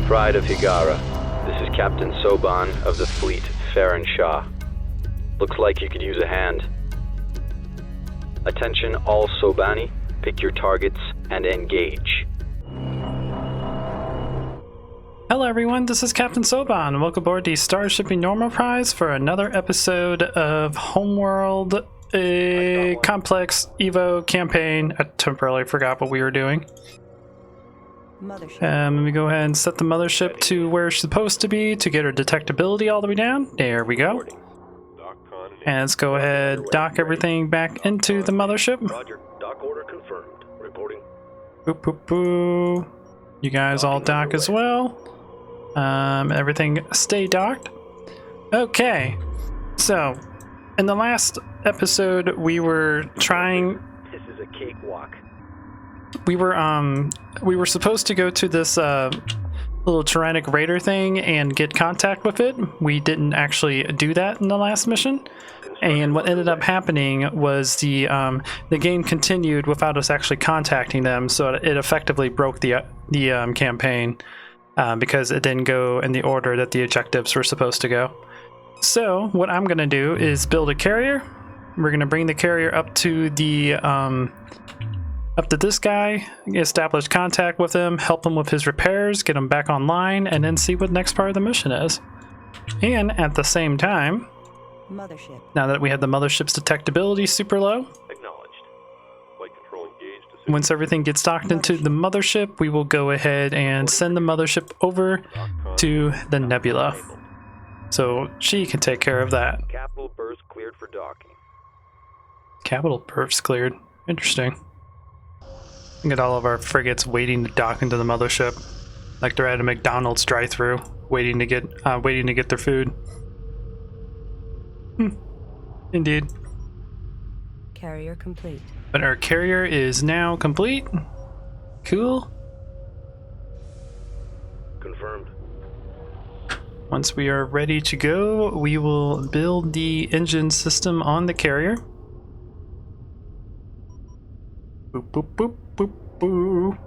Pride of Higara. This is Captain Soban of the fleet, Farron Shah. Looks like you could use a hand. Attention all Sobani, pick your targets and engage. Hello everyone, this is Captain Soban. Welcome aboard the Starshipping Normal Prize for another episode of Homeworld, a complex EVO campaign. I temporarily forgot what we were doing. Mothership. Let me go ahead and set the mothership to where it's supposed to be to get her detectability all the way down. There we go. And let's go ahead, dock everything back into the mothership. Roger, dock order confirmed. Reporting. Boop, boop, boo. You guys all dock as well. Everything stay docked. Okay, so in the last episode we were trying. This is a cakewalk. We were supposed to go to this little Turanic Raider thing and get contact with it. We didn't actually do that in the last mission, and what ended up happening was the game continued without us actually contacting them, so it effectively broke the campaign because it didn't go in the order that the objectives were supposed to go. So what I'm gonna do is build a carrier. We're gonna bring the carrier up to the up to this guy, establish contact with him, help him with his repairs, get him back online, and then see what the next part of the mission is. And at the same time, Mothership. now that we have the mothership's detectability super low, Acknowledged. Flight control engaged. once everything gets docked into the mothership, we will go ahead and send the mothership over to the Nebula, so she can take care of that. Capital burst cleared for docking. Capital burst cleared. Interesting. Look at all of our frigates waiting to dock into the mothership, like they're at a McDonald's drive-thru, waiting to get their food. Indeed. Carrier complete. But our carrier is now complete. Cool. Confirmed. Once we are ready to go, we will build the engine system on the carrier. Boop, boop, boop, boop, boop.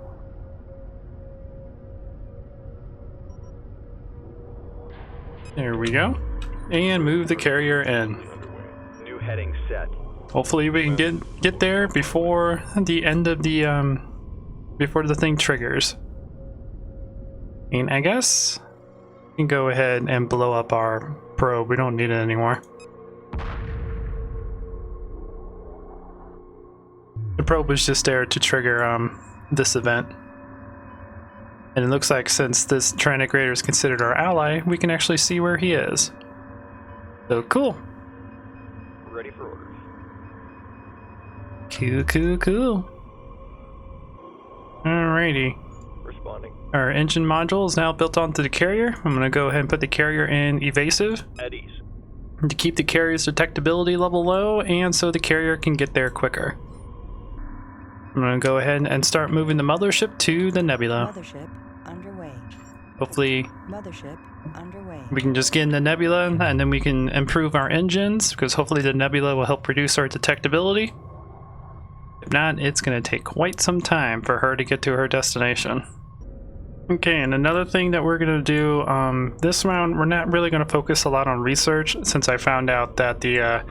There we go. And move the carrier in. New heading set. Hopefully we can get there before the end of the before the thing triggers. And I guess we can go ahead and blow up our probe. We don't need it anymore. The probe was just there to trigger this event. And it looks like since this Turanic Raider is considered our ally, we can actually see where he is. So cool. Ready for orders. Cool, cool, cool. Alrighty. Responding. Our engine module is now built onto the carrier. I'm going to go ahead and put the carrier in evasive At ease. to keep the carrier's detectability level low and so the carrier can get there quicker. I'm going to go ahead and start moving the mothership to the Nebula. Mothership underway. Hopefully Mothership underway. we can just get in the Nebula and then we can improve our engines, because hopefully the Nebula will help reduce our detectability. If not, it's going to take quite some time for her to get to her destination. Okay, and another thing that we're going to do this round, we're not really going to focus a lot on research, since I found out that the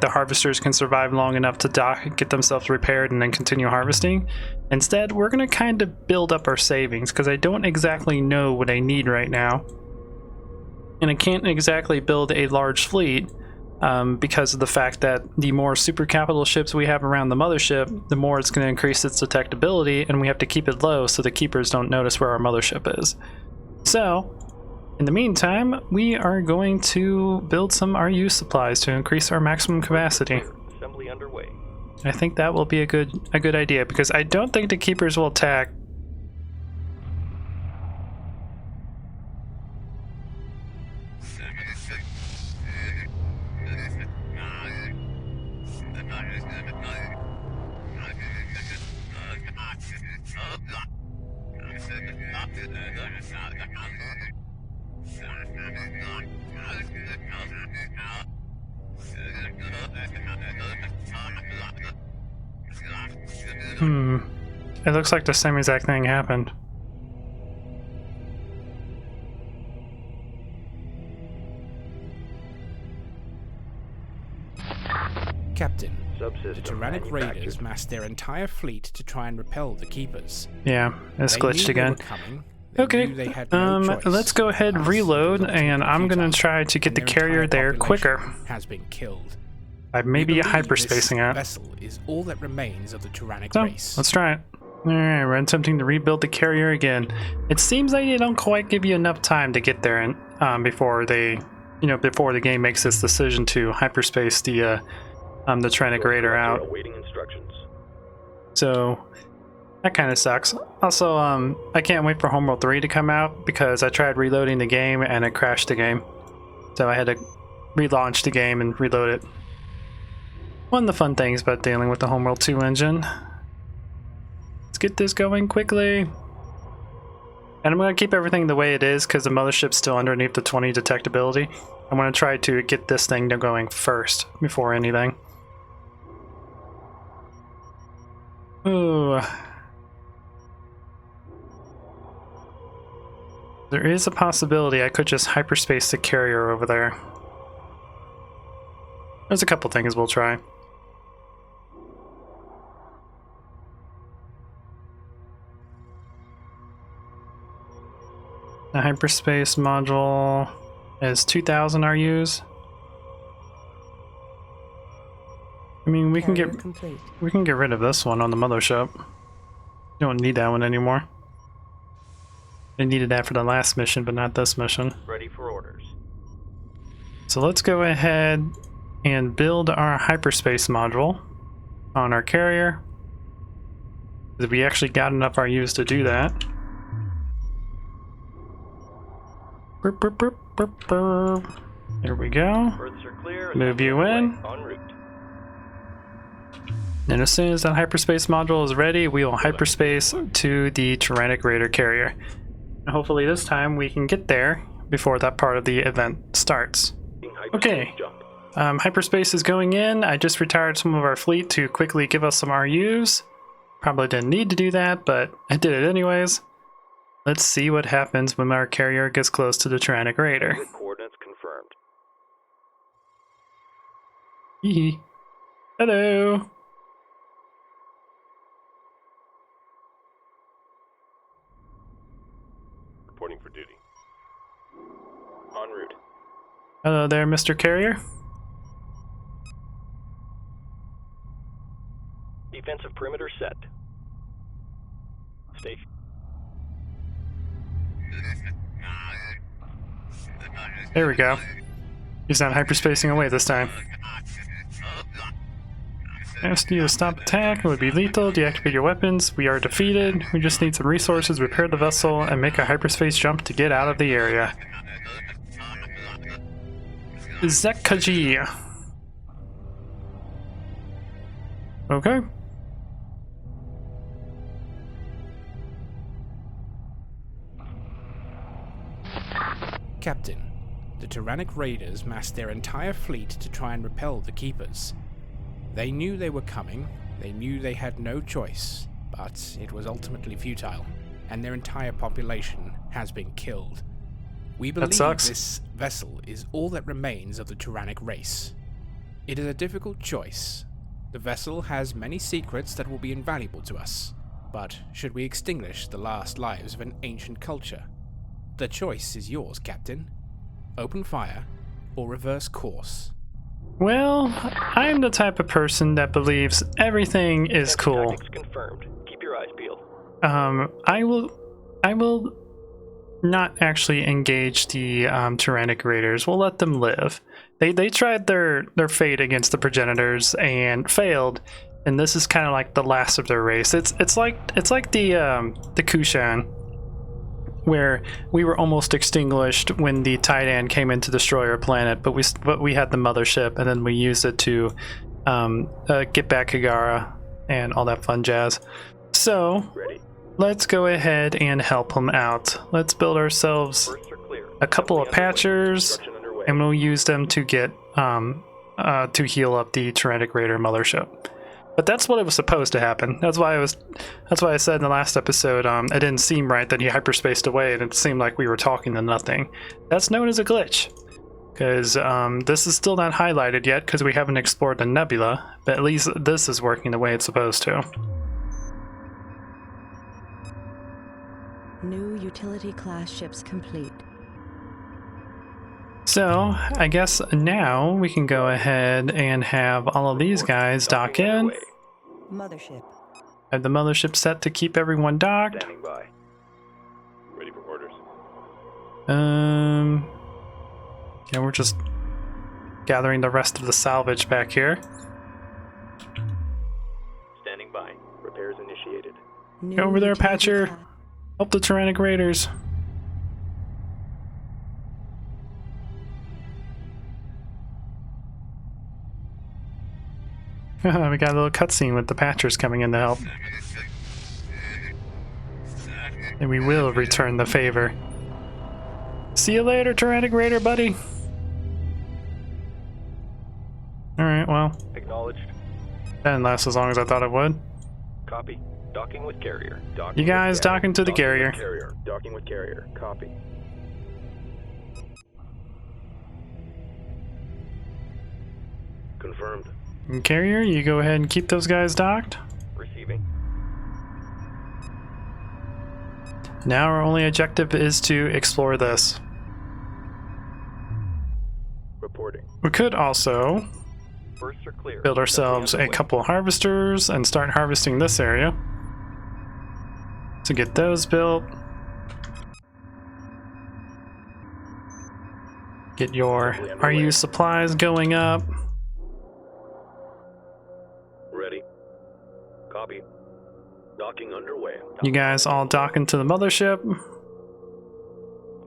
harvesters can survive long enough to dock, get themselves repaired, and then continue harvesting. Instead, we're going to kind of build up our savings, because I don't exactly know what I need right now. And I can't exactly build a large fleet because of the fact that the more super capital ships we have around the mothership, the more it's going to increase its detectability, and we have to keep it low so the keepers don't notice where our mothership is. So in the meantime, we are going to build some RU supplies to increase our maximum capacity. Assembly underway. I think that will be a good idea, because I don't think the keepers will attack. It looks like the same exact thing happened. Captain, the Subsystem Turanic Raiders manufactured. massed their entire fleet to try and repel the Keepers. Yeah, it's They glitched knew they again. were coming. They Okay, knew they had no choice, let's go ahead and but it was reload, ultimately and I'm gonna futile, try to get and the their carrier entire there quicker. population has been killed. I may be We believe hyperspacing this it. vessel is all that remains of the Turanic So, race. let's try it. Alright, we're attempting to rebuild the carrier again. It seems like they don't quite give you enough time to get there and before the game makes its decision to hyperspace the Turanic Raider out. Awaiting instructions. So that kind of sucks. Also, I can't wait for Homeworld 3 to come out because I tried reloading the game and it crashed the game. So I had to relaunch the game and reload it. One of the fun things about dealing with the Homeworld 2 engine. Let's get this going quickly. And I'm going to keep everything the way it is because the Mothership's still underneath the 20 detectability. I'm going to try to get this thing going first before anything. Ooh. There is a possibility I could just hyperspace the carrier over there. There's a couple things we'll try. The hyperspace module is 2,000 RUs. I mean, we can Carrier complete. get rid of this one on the mothership. Don't need that one anymore. I needed that for the last mission, but not this mission. Ready for orders. So let's go ahead and build our hyperspace module on our carrier. We actually got enough RUs to do that. Burp, burp, burp, burp, burp. There we go. Berths are clear. Move you in. En route. And as soon as that hyperspace module is ready, we will hyperspace to the Turanic Raider carrier. And hopefully this time we can get there before that part of the event starts. Okay. Jump. Hyperspace is going in. I just retired some of our fleet to quickly give us some RUs. Probably didn't need to do that, but I did it anyways. Let's see what happens when our carrier gets close to the Turanic Raider. Coordinates confirmed. Hee. Hello. Reporting for duty. En route. Hello there, Mr. Carrier. Defensive perimeter set. Station. There we go. He's not hyperspacing away this time. Ask you to stop attack. It would be lethal. Deactivate your weapons. We are defeated. We just need some resources, repair the vessel, and make a hyperspace jump to get out of the area. Zekaji. Okay. Captain, the Turanic Raiders massed their entire fleet to try and repel the Keepers. They knew they were coming, they knew they had no choice, but it was ultimately futile, and their entire population has been killed. We believe sucks. this vessel is all that remains of the Turanic race. It is a difficult choice. The vessel has many secrets that will be invaluable to us, but should we extinguish the last lives of an ancient culture? The choice is yours, Captain. Open fire or reverse course. Well, I'm the type of person that believes everything is cool. Tactics confirmed. Keep your eyes peeled. I will not actually engage the Turanic Raiders. We'll let them live. They tried their fate against the progenitors and failed, and this is kind of like the last of their race. It's like the Kushan, where we were almost extinguished when the Titan came in to destroy our planet, but we had the mothership, and then we used it to get back Kagara and all that fun jazz. So Ready. let's go ahead and help them out. Let's build ourselves Berths are clear. a couple of Assembly underway. patchers, Construction underway. and we'll use them to get to heal up the Turanic Raider mothership. But that's what it was supposed to happen. That's why I said in the last episode, it didn't seem right that he hyperspaced away and it seemed like we were talking to nothing. That's known as a glitch. Because this is still not highlighted yet because we haven't explored the Nebula, but at least this is working the way it's supposed to. New utility class ships complete. So, I guess now we can go ahead and have all of these guys dock in. Mothership. Have the mothership set to keep everyone docked. Standing by. Ready for orders. Yeah, we're just gathering the rest of the salvage back here. Standing by. Repairs initiated. New Go over there, utility Patcher. class- Help the Turanic Raiders. We got a little cutscene with the Patchers coming in to help. And we will return the favor. See you later, Turanic Raider buddy. Alright, well, Acknowledged. that didn't last as long as I thought it would. Copy. Docking with carrier. Docking You guys with carrier. docking to the Docking carrier. with carrier. Docking with carrier. Copy. Confirmed. And Carrier, you go ahead and keep those guys docked. Receiving. Now our only objective is to explore this. Reporting. We could also Bursts are clear. build ourselves a Assembly couple of harvesters and start harvesting this area. To get those built. Get your RU supplies going up. underway. Ready. Copy. Docking underway. You guys all dock into the mothership.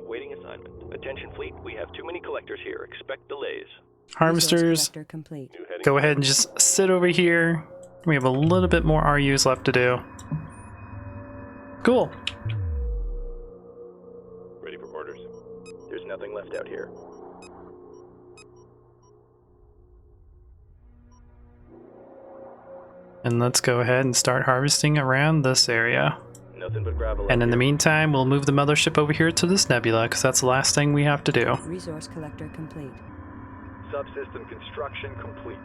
Waiting assignment. Attention fleet, we have too many collectors here. Expect delays. Harvesters, Resource collector complete. New heading. go ahead and just sit over here. We have a little bit more RUs left to do. Cool. Ready for orders. There's nothing left out here. And let's go ahead and start harvesting around this area. Nothing but gravel. And out in the here. meantime, we'll move the mothership over here to this nebula, because that's the last thing we have to do. Resource collector complete. Subsystem construction complete.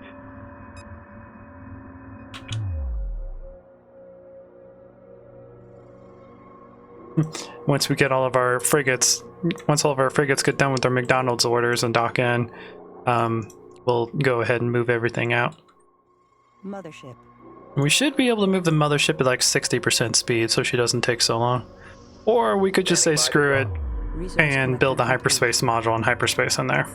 Once we get all of our frigates, once all of our frigates get done with their McDonald's orders and dock in, we'll go ahead and move everything out. Mothership. We should be able to move the mothership at like 60% speed so she doesn't take so long. Or we could just say screw it Resource and build the collector hyperspace module and hyperspace in there.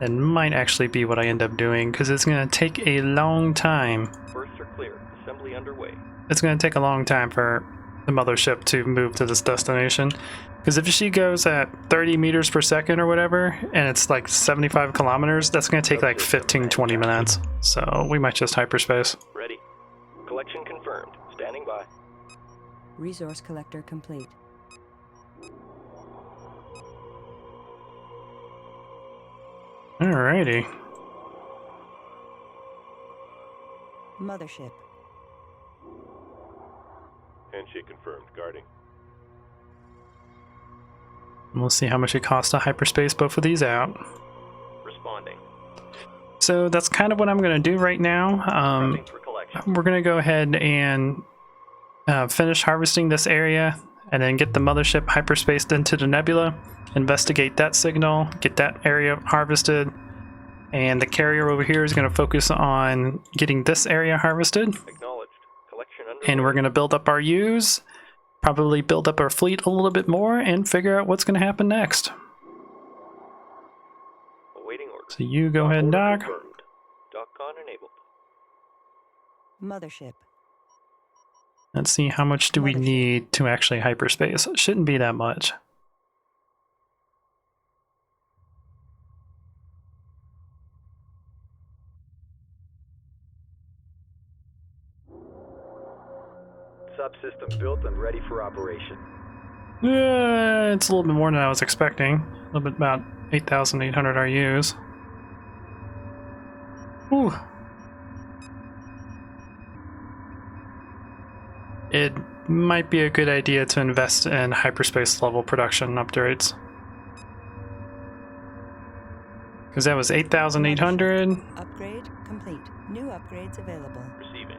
It might actually be what I end up doing because it's going to take a long time. Bursts are clear. Assembly underway. It's going to take a long time for the mothership to move to this destination. Because if she goes at 30 meters per second or whatever, and it's like 75 kilometers, that's going to take like 15-20 minutes. So we might just hyperspace. Ready. Collection confirmed. Standing by. complete. Resource collector complete. Alrighty. Mothership. Handshake confirmed. Guarding. And we'll see how much it costs to hyperspace both of these out. Responding. So that's kind of what I'm going to do right now. Prepping for collection. We're going to go ahead and finish harvesting this area and then get the mothership hyperspaced into the nebula, investigate that signal, get that area harvested, and the carrier over here is going to focus on getting this area harvested. Acknowledged. Collection underway. And we're going to build up our U's, probably build up our fleet a little bit more, and figure out what's going to happen next. Awaiting orders. So you go ahead and Order dock. confirmed. Dock-con enabled. Mothership. Let's see, how much do we Mothership. need to actually hyperspace? It shouldn't be that much. Subsystem built and ready for operation. It's a little bit more than I was expecting. A little bit about 8,800 RUs. Whew. It might be a good idea to invest in hyperspace level production upgrades. Because that was 8,800. Upgrade complete. New upgrades available. Receiving.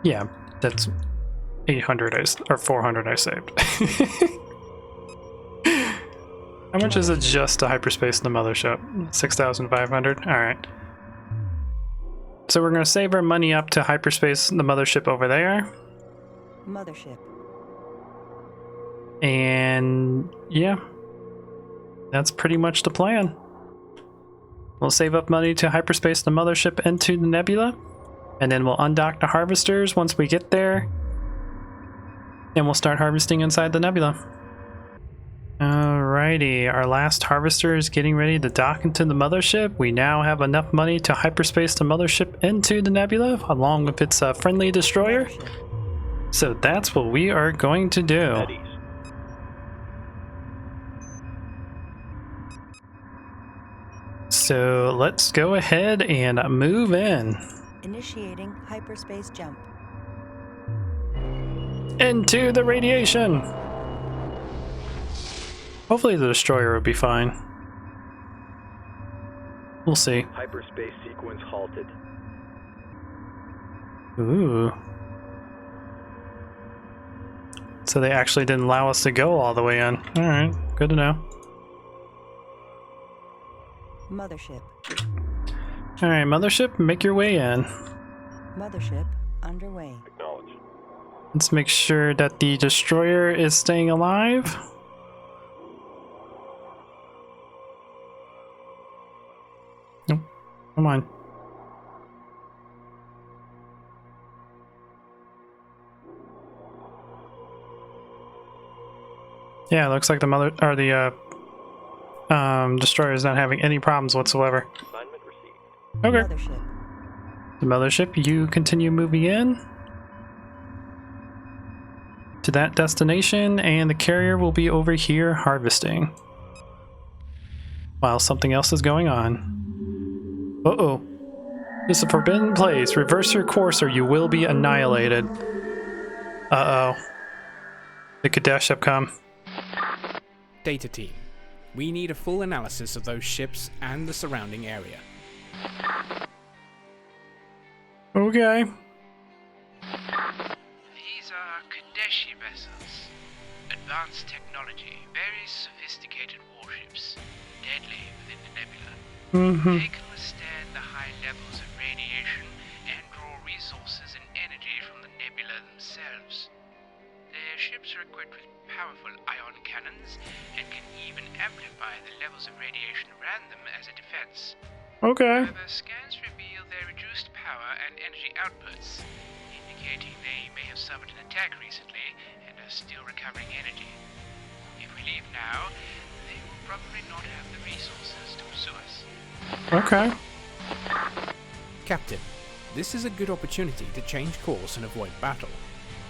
Yeah, that's 800 or 400 I saved. How much is it just to hyperspace in the mothership? 6,500? Alright. So we're going to save our money up to hyperspace in the mothership over there. Mothership. And yeah, that's pretty much the plan. We'll save up money to hyperspace the mothership into the Nebula, and then we'll undock the harvesters once we get there, and we'll start harvesting inside the Nebula. Alrighty, our last harvester is getting ready to dock into the mothership. We now have enough money to hyperspace the mothership into the Nebula, along with its friendly destroyer. Mothership. So that's what we are going to do. At ease. So let's go ahead and move in. Initiating hyperspace jump. Into the radiation! Hopefully the destroyer will be fine. We'll see. Hyperspace sequence halted. Ooh. So they actually didn't allow us to go all the way in. Alright, good to know. Mothership. Alright, mothership, make your way in. Mothership underway. Acknowledge. Let's make sure that the destroyer is staying alive. Nope. Come on. Yeah, it looks like the destroyer is not having any problems whatsoever. Assignment received. Okay. Mothership. The mothership, you continue moving in to that destination, and the carrier will be over here harvesting while something else is going on. Uh-oh. This is a forbidden place. Reverse your course or you will be annihilated. Uh-oh. The Kadeshi have come. Data team, we need a full analysis of those ships and the surrounding area. Okay. These are Kadeshi vessels. Advanced technology, very sophisticated warships, deadly within the nebula. They can withstand the high levels of radiation and draw resources and energy from the nebula themselves. Their ships are equipped with powerful ion cannons and can even amplify the levels of radiation around them as a defense. Okay. However, scans reveal their reduced power and energy outputs, indicating they may have suffered an attack recently and are still recovering energy. If we leave now, they will probably not have the resources to pursue us. Okay. Captain, this is a good opportunity to change course and avoid battle.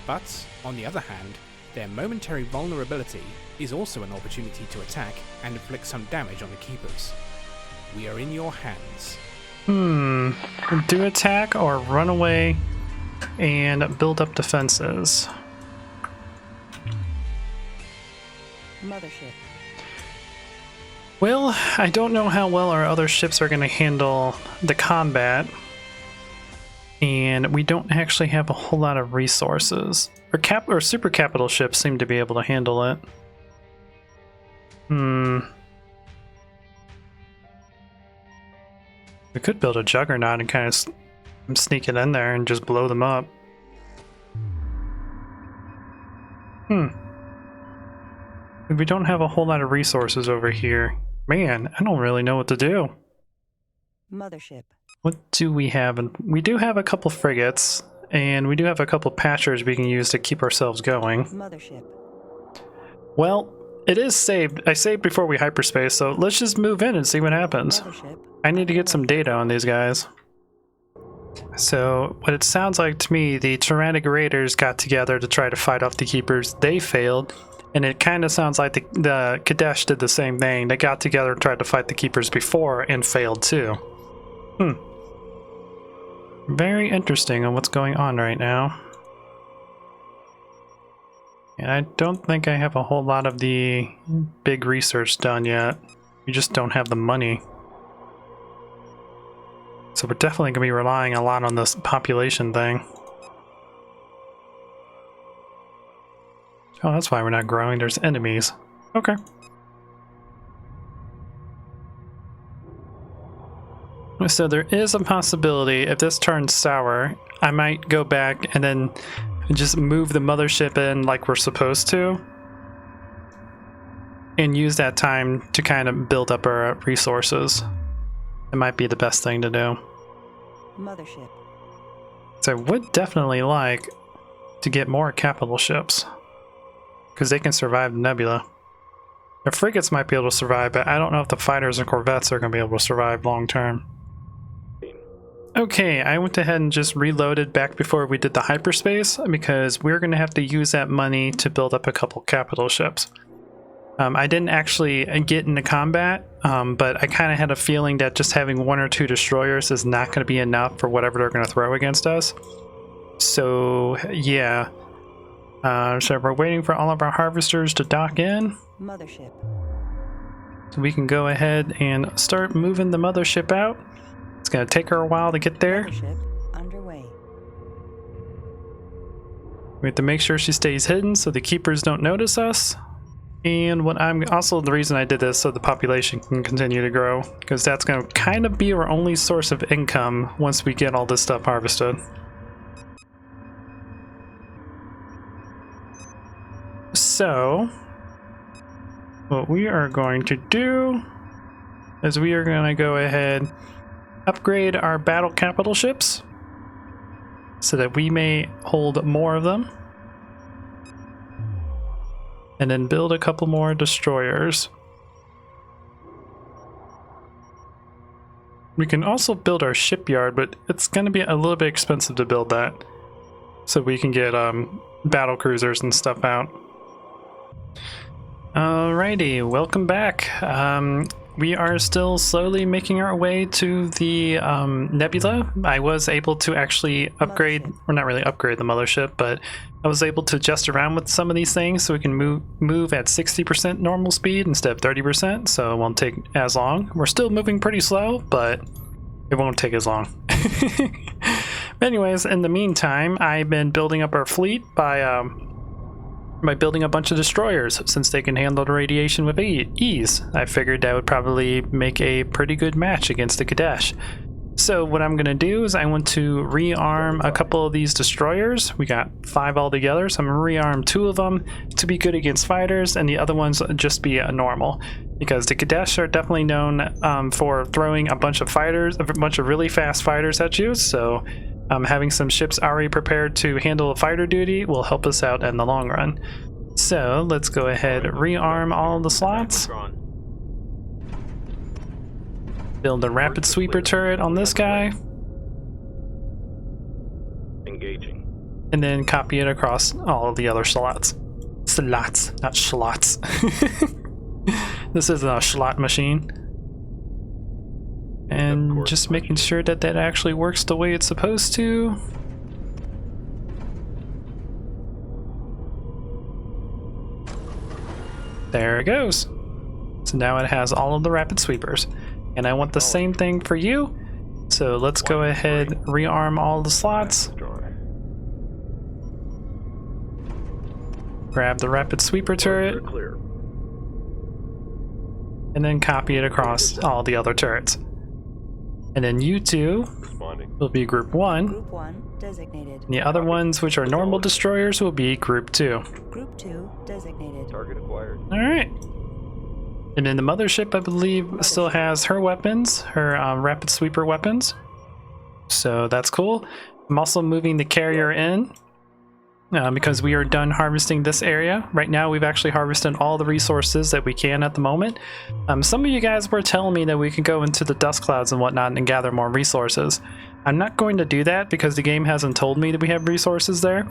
But, on the other hand, their momentary vulnerability is also an opportunity to attack and inflict some damage on the Keepers. We are in your hands. Do attack or run away and build up defenses. Mothership. Well, I don't know how well our other ships are going to handle the combat. And we don't actually have a whole lot of resources. Or super capital ships seem to be able to handle it. We could build a juggernaut and kind of sneak it in there and just blow them up. We don't have a whole lot of resources over here. Man, I don't really know what to do. Mothership. What do we have? And we do have a couple frigates, and we do have a couple patchers we can use to keep ourselves going. Mothership. Well, it is saved. I saved before we hyperspace, so let's just move in and see what happens. Mothership. I need to get some data on these guys. So, what it sounds like to me, the Turanic Raiders got together to try to fight off the Keepers. They failed, and it kind of sounds like the Kadeshi did the same thing. They got together and tried to fight the Keepers before and failed too. Very interesting on what's going on right now. And I don't think I have a whole lot of the big research done yet. We just don't have the money. So we're definitely going to be relying a lot on this population thing. Oh, that's why we're not growing. There's enemies. Okay. So there is a possibility, if this turns sour, I might go back and then just move the mothership in like we're supposed to. And use that time to kind of build up our resources. It might be the best thing to do. Mothership. So I would definitely like to get more capital ships. Because they can survive the Nebula. The frigates might be able to survive, but I don't know if the fighters and corvettes are going to be able to survive long term. Okay, I went ahead and just reloaded back before we did the hyperspace because we're going to have to use that money to build up a couple capital ships. I didn't actually get into combat, but I kind of had a feeling that just having 1 or 2 destroyers is not going to be enough for whatever they're going to throw against us. So, yeah. So we're waiting for all of our harvesters to dock in. Mothership. So we can go ahead and start moving the mothership out. It's going to take her a while to get there. Mothership underway. We have to make sure she stays hidden so the keepers don't notice us. And what I'm also the reason I did this so the population can continue to grow, because that's going to kind of be our only source of income once we get all this stuff harvested. So what we are going to do is we are going to go ahead upgrade our battle capital ships so that we may hold more of them. And then build a couple more destroyers. We can also build our shipyard, but it's going to be a little bit expensive to build that. So we can get battle cruisers and stuff out. Alrighty, welcome back. We are still slowly making our way to the Nebula. I was able to actually upgrade, or not really upgrade the mothership, but I was able to adjust around with some of these things so we can move at 60% normal speed instead of 30%, so it won't take as long. We're still moving pretty slow, but it won't take as long. Anyways, in the meantime, I've been building up our fleet by building a bunch of destroyers, since they can handle the radiation with ease. I figured that would probably make a pretty good match against the Kadeshi. So what I'm going to do is I want to rearm a couple of these destroyers. We got 5 altogether, so I'm going to rearm 2 of them to be good against fighters, and the other ones just be a normal. Because the Kadeshi are definitely known for throwing a bunch of fighters, a bunch of really fast fighters at you, so having some ships already prepared to handle fighter duty will help us out in the long run. So let's go ahead, rearm all the slots. Build a rapid sweeper turret on this guy. Engaging. And then copy it across all of the other slots. Slots, not slots. This isn't a slot machine. And just making sure that that actually works the way it's supposed to. There it goes. So now it has all of the rapid sweepers. And I want the same thing for you. So let's go ahead, rearm all the slots. Grab the rapid sweeper turret. And then copy it across all the other turrets. And then you two will be group 1. Group 1 designated. And the other ones, which are normal destroyers, will be group 2. Group 2 designated. Target acquired. Alright. And then the mothership, I believe, still has her weapons, her rapid sweeper weapons. So that's cool. I'm also moving the carrier in because we are done harvesting this area. Right now, we've actually harvested all the resources that we can at the moment. Some of you guys were telling me that we can go into the dust clouds and whatnot and gather more resources. I'm not going to do that because the game hasn't told me that we have resources there.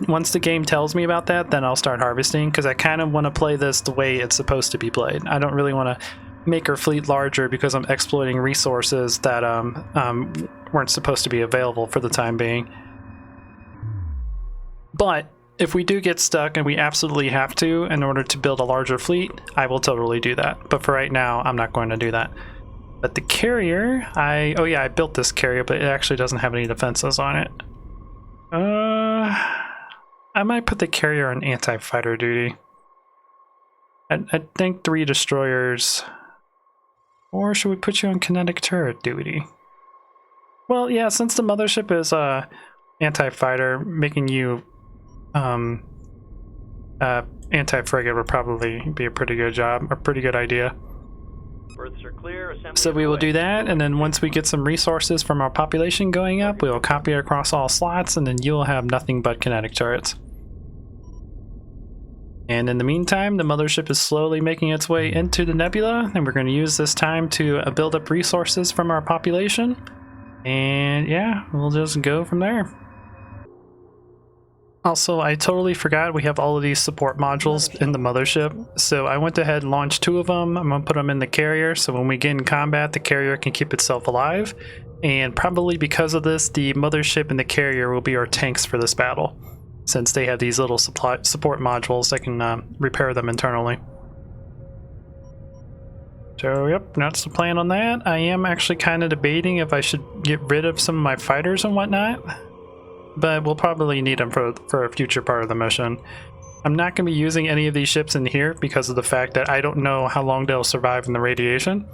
Once the game tells me about that, then I'll start harvesting, because I kind of want to play this the way it's supposed to be played. I don't really want to make our fleet larger because I'm exploiting resources that weren't supposed to be available for the time being. But if we do get stuck and we absolutely have to in order to build a larger fleet, I will totally do that. But for right now, I'm not going to do that. But the carrier, oh yeah, I built this carrier, but it actually doesn't have any defenses on it. I might put the carrier on anti-fighter duty. I think 3 destroyers. Or should we put you on kinetic turret duty? Well, yeah, since the mothership is anti-fighter, making you anti-frigate would probably be a pretty good job, a pretty good idea. Berths are clear. Assembly So we will underway. do that, and then once we get some resources from our population going up, we will copy it across all slots, and then you'll have nothing but kinetic turrets. And in the meantime, the mothership is slowly making its way into the nebula, and we're going to use this time to build up resources from our population. And yeah, we'll just go from there. Also, I totally forgot we have all of these support modules in the mothership, so I went ahead and launched 2 of them. I'm going to put them in the carrier, so when we get in combat, the carrier can keep itself alive. And probably because of this, the mothership and the carrier will be our tanks for this battle, since they have these little support modules that can repair them internally. So yep, that's the plan on that. I am actually kind of debating if I should get rid of some of my fighters and whatnot, but we'll probably need them for a future part of the mission. I'm not going to be using any of these ships in here because of the fact that I don't know how long they'll survive in the radiation.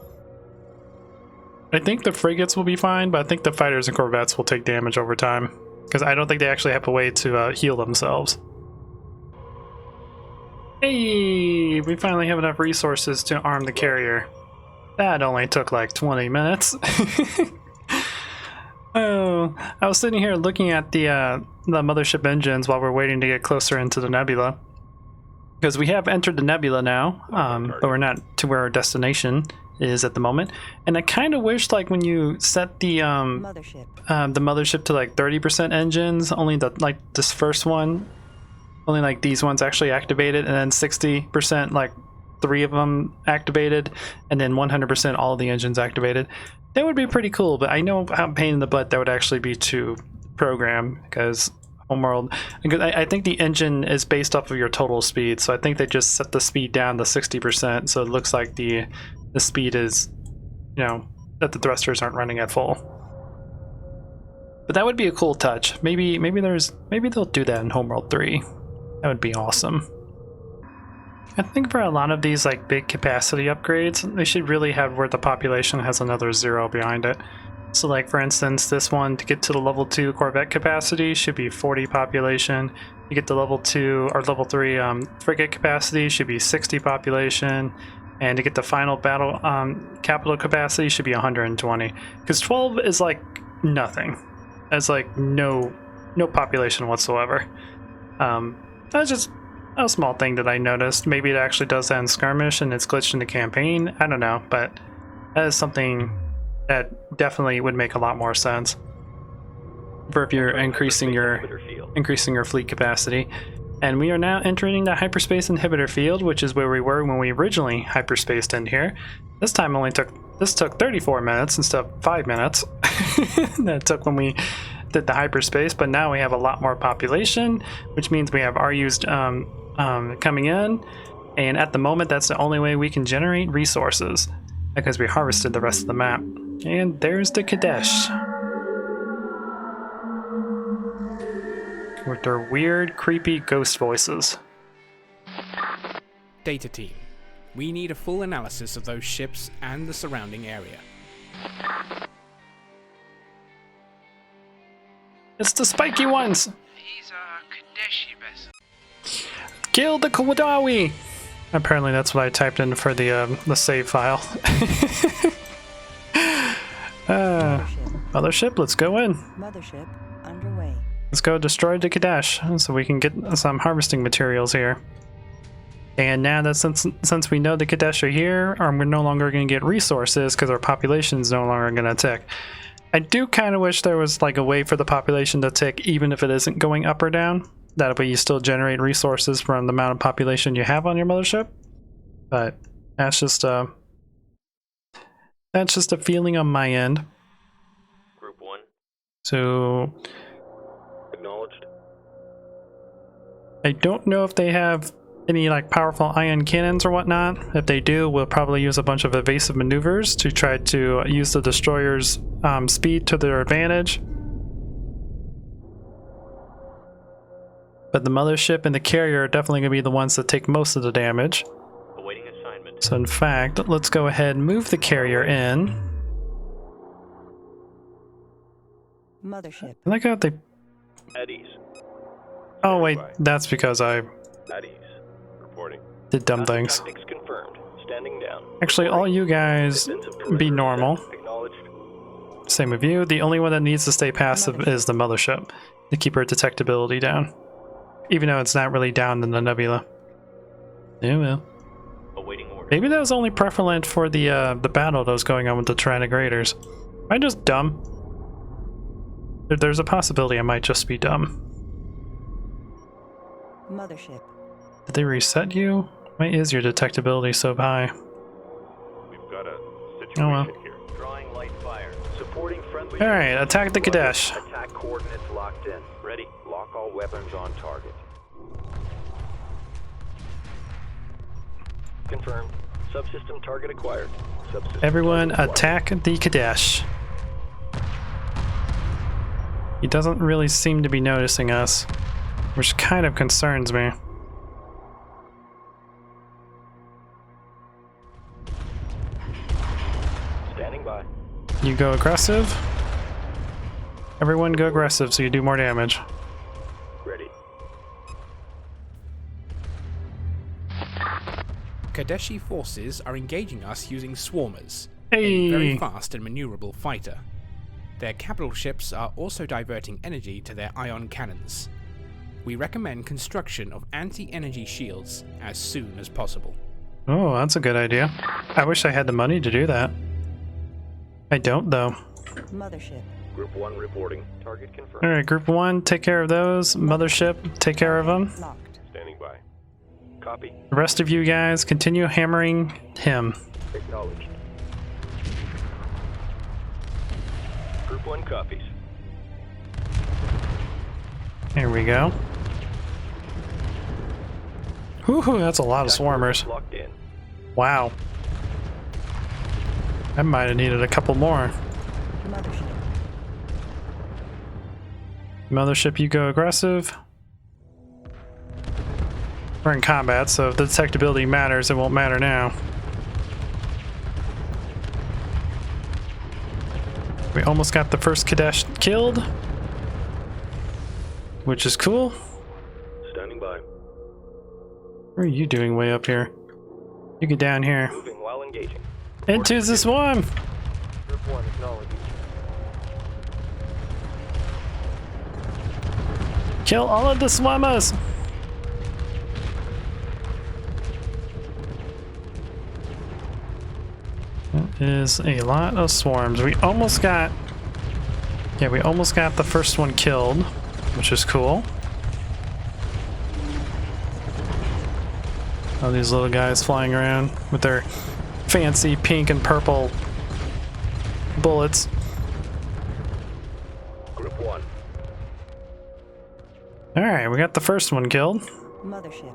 I think the frigates will be fine, but I think the fighters and corvettes will take damage over time, because I don't think they actually have a way to heal themselves. Hey, we finally have enough resources to arm the carrier. That only took like 20 minutes. Oh, I was sitting here looking at the mothership engines while we're waiting to get closer into the nebula, because we have entered the nebula now, but we're not to where our destination is at the moment. And I kind of wish, like, when you set the mothership to like 30% engines, only this first one, only like these ones actually activated, and then 60%, like 3 of them activated, and then 100% all of the engines activated. That would be pretty cool, but I know how pain in the butt that would actually be to program, because Homeworld, because I think the engine is based off of your total speed, so I think they just set the speed down to 60%, so it looks like the speed is, you know, that the thrusters aren't running at full. But that would be a cool touch. Maybe they'll do that in Homeworld 3. That would be awesome. I think for a lot of these like big capacity upgrades, they should really have where the population has another 0 behind it. So like for instance, this one, to get to the level 2 Corvette capacity should be 40 population. You get to level 2 or level 3 frigate capacity should be 60 population. And to get the final battle capital capacity should be 120. Because 12 is like nothing. That's like no population whatsoever. That's just a small thing that I noticed. Maybe it actually does that in skirmish and it's glitched in the campaign. I don't know, but that is something that definitely would make a lot more sense for if you're increasing your fleet capacity. And we are now entering the hyperspace inhibitor field, which is where we were when we originally hyperspaced in here. This time this took 34 minutes instead of 5 minutes that it took when we did the hyperspace, but now we have a lot more population, which means we have RUs coming in, and at the moment that's the only way we can generate resources, because we harvested the rest of the map. And there's the Kadeshi with their weird, creepy ghost voices. Data team, we need a full analysis of those ships and the surrounding area. It's the spiky ones! These are Kadeshi vessels. Kill the Kawadawi! Apparently that's what I typed in for the save file. Mothership, let's go in. Mothership underway. Let's go destroy the Kadeshi so we can get some harvesting materials here. And now that since we know the Kadeshi are here, we're no longer going to get resources because our population is no longer going to tick. I do kind of wish there was like a way for the population to tick even if it isn't going up or down. That way you still generate resources from the amount of population you have on your mothership. But that's just a feeling on my end. Group 1. So Acknowledged. I I don't know if they have any like powerful ion cannons or whatnot. If they do, we'll probably use a bunch of evasive maneuvers to try to use the destroyer's speed to their advantage. But the mothership and the carrier are definitely going to be the ones that take most of the damage. Awaiting assignment. So in fact, let's go ahead and move the carrier in. Mothership. I like how they... At ease. Oh wait, that's because I At ease. Reporting. did dumb things. Tactics confirmed. Standing down. Actually, all you guys Defensive be perimeter normal. set. Acknowledged. Same with you. The only one that needs to stay passive is the mothership to keep her detectability down. Even though it's not really down in the Nebula. Yeah, well. Awaiting order. Maybe that was only prevalent for the battle that was going on with the Turanic Raiders. Am I just dumb? There's a possibility I might just be dumb. Mothership. Did they reset you? Why is your detectability so high? We've got a situation Oh well. here. Drawing light fire. Supporting friendly. Alright, attack the Kadesh. Attack coordinates locked in. Ready. Lock all weapons on target. Confirmed. Subsystem target acquired. Subsystem Everyone target acquired. attack the Kadesh. He doesn't really seem to be noticing us, which kind of concerns me. Standing by. You go aggressive. Everyone go aggressive so you do more damage. Ready. Kadeshi forces are engaging us using swarmers, a very Hey! fast and maneuverable fighter. Their capital ships are also diverting energy to their ion cannons. We recommend construction of anti-energy shields as soon as possible. Oh, that's a good idea. I wish I had the money to do that. I don't, though. Mothership. Group 1 reporting. Target confirmed. Alright, Group 1, take care of those. Mothership, take care of them. Locked. Standing by. Copy. The rest of you guys, continue hammering him. Acknowledged. Group 1 copies. Here we go. Whew, that's a lot of swarmers. Locked in. Wow. I might have needed a couple more. Mothership. Mothership, you go aggressive. We're in combat, so if the detectability matters, it won't matter now. We almost got the first Kadesh killed, which is cool. Standing by. What are you doing way up here? You get down here. Moving while engaging. Into the swarm! Group 1 acknowledged. Kill all of the swarmers! That is a lot of swarms. We almost got... Yeah, we almost got the first one killed, which is cool. All these little guys flying around with their fancy pink and purple bullets. Group 1. Alright, we got the first one killed. Mothership.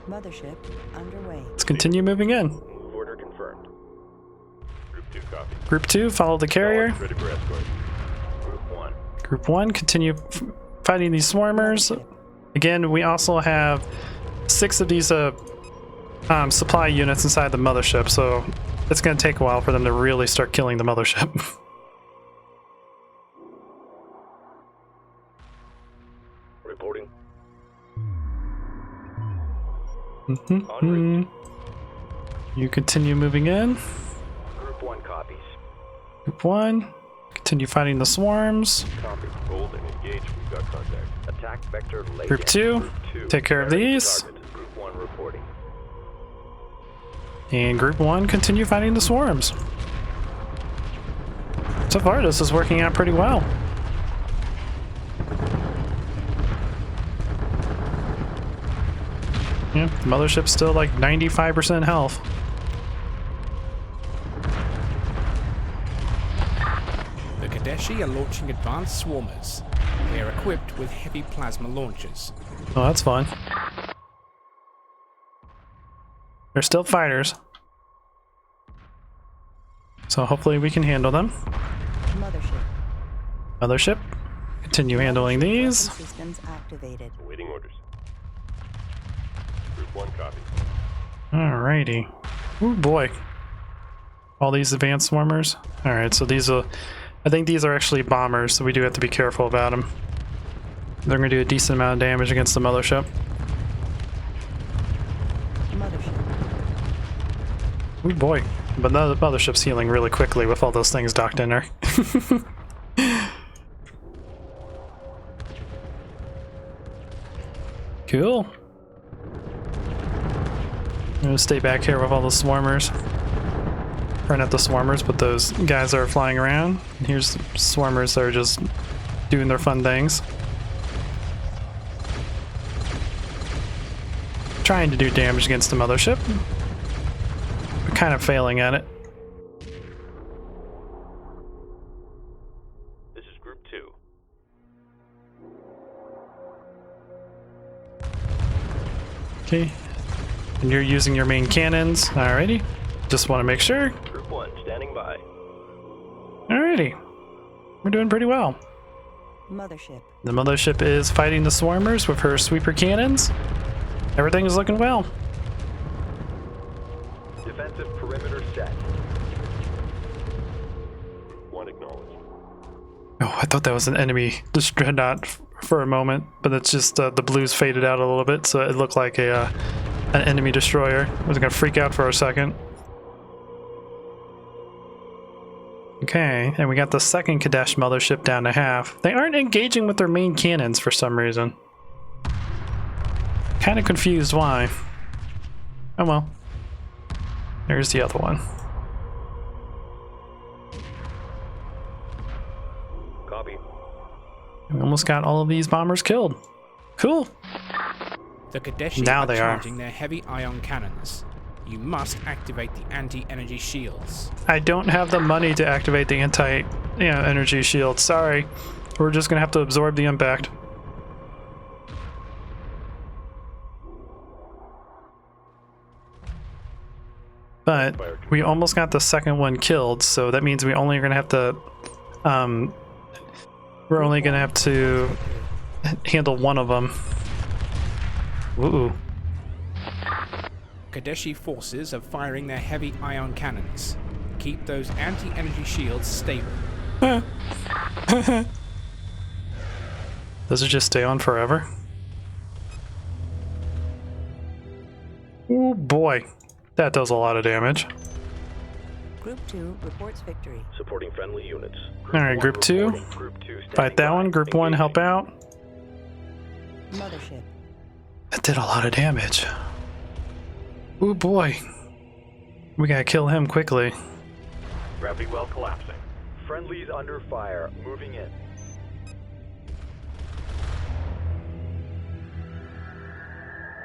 Mothership underway. Let's continue moving in. Move order confirmed. Group 2 copy. Group 2, follow the carrier. Ready for escort. Group 1. Group 1, continue fighting these swarmers. Again, we also have 6 of these supply units inside the mothership, so it's going to take a while for them to really start killing the mothership. Reporting. You continue moving in. Group 1 copies. Group 1, continue fighting the swarms. Copy. Hold and engage. We've got contact. Attack vector laid Group in. 2, Group 2. take care of Target these. target. Group 1 reporting. And Group 1, continue fighting the swarms. So far, this is working out pretty well. Yeah, the mothership's still like 95% health. The Kadeshi are launching advanced swarmers. They are equipped with heavy plasma launchers. Oh, that's fun. They're still fighters. So hopefully we can handle them. Mothership. Mothership. Continue handling these. Weapon systems activated. Awaiting orders. Group 1 copy. Alrighty. Oh boy. All these advanced swarmers. Alright, so these will... I think these are actually bombers, so we do have to be careful about them. They're going to do a decent amount of damage against the mothership. Mothership. Oh boy. But the mothership's healing really quickly with all those things docked in there. Cool. I'm gonna stay back here with all the swarmers. Or not the swarmers, but those guys that are flying around. And here's swarmers that are just doing their fun things. Trying to do damage against the mothership. But kind of failing at it. This is Group 2. Okay. And you're using your main cannons. Alrighty. Just want to make sure. Group 1 standing by. Alrighty. We're doing pretty well. Mothership. The mothership is fighting the swarmers with her sweeper cannons. Everything is looking well. Defensive perimeter set. 1 acknowledged. Oh, I thought that was an enemy dreadnought for a moment, but it's just the blues faded out a little bit, so it looked like an enemy destroyer. I was gonna freak out for a second. Okay, and we got the second Kadesh mothership down to half. They aren't engaging with their main cannons for some reason. Kind of confused why. Oh well. There's the other one. Copy. We almost got all of these bombers killed. Cool. The Kadeshi Now are they are. charging their heavy ion cannons. You must activate the anti-energy shields. I don't have the money to activate the anti-energy shield. Sorry. We're just gonna have to absorb the impact. But we almost got the second one killed, so that means we only are gonna have to we're only gonna have to handle one of them. Ooh. Kadeshi forces are firing their heavy ion cannons. Keep those anti-energy shields stable. Does it just stay on forever? Oh boy, that does a lot of damage. Group 2 reports victory. Supporting friendly units. Alright, Group 2. Group 2 standing Fight that by. one. Group 1, help out. Mothership. That did a lot of damage. Oh boy. We gotta kill him quickly. Gravity well collapsing. Friendlies under fire. Moving in.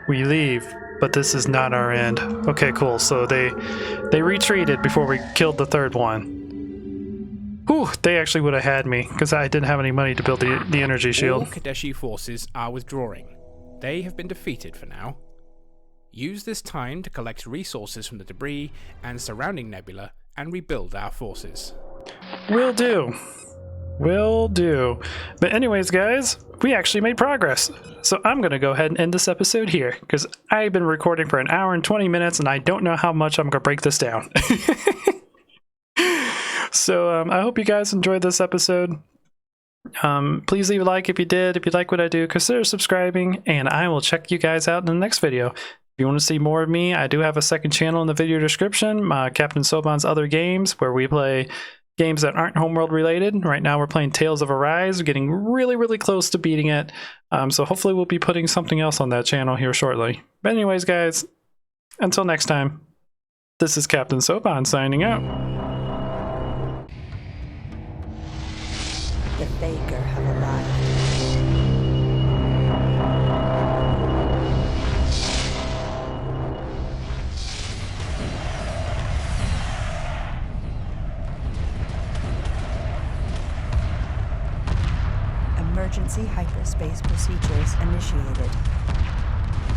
We leave, but this is not our end. Okay, cool. So they retreated before we killed the third one. Whew, they actually would have had me, because I didn't have any money to build the energy All shield. Kadeshi forces are withdrawing. They have been defeated for now. Use this time to collect resources from the debris and surrounding Nebula and rebuild our forces. Will do. Will do. But anyways, guys, we actually made progress. So I'm going to go ahead and end this episode here, because I've been recording for 1 hour and 20 minutes, and I don't know how much I'm going to break this down. So I hope you guys enjoyed this episode. Please leave a like if you did. If you like what I do, consider subscribing, and I will check you guys out in the next video. If you want to see more of me, I do have a second channel in the video description, Captain Soban's Other Games, where we play games that aren't Homeworld related. Right now we're playing Tales of Arise. We're getting really close to beating it. So hopefully we'll be putting something else on that channel here shortly. But anyways, guys, until next time, this is Captain Soban signing out. The Faker have arrived. Emergency hyperspace procedures initiated.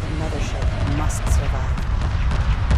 The Mothership must survive.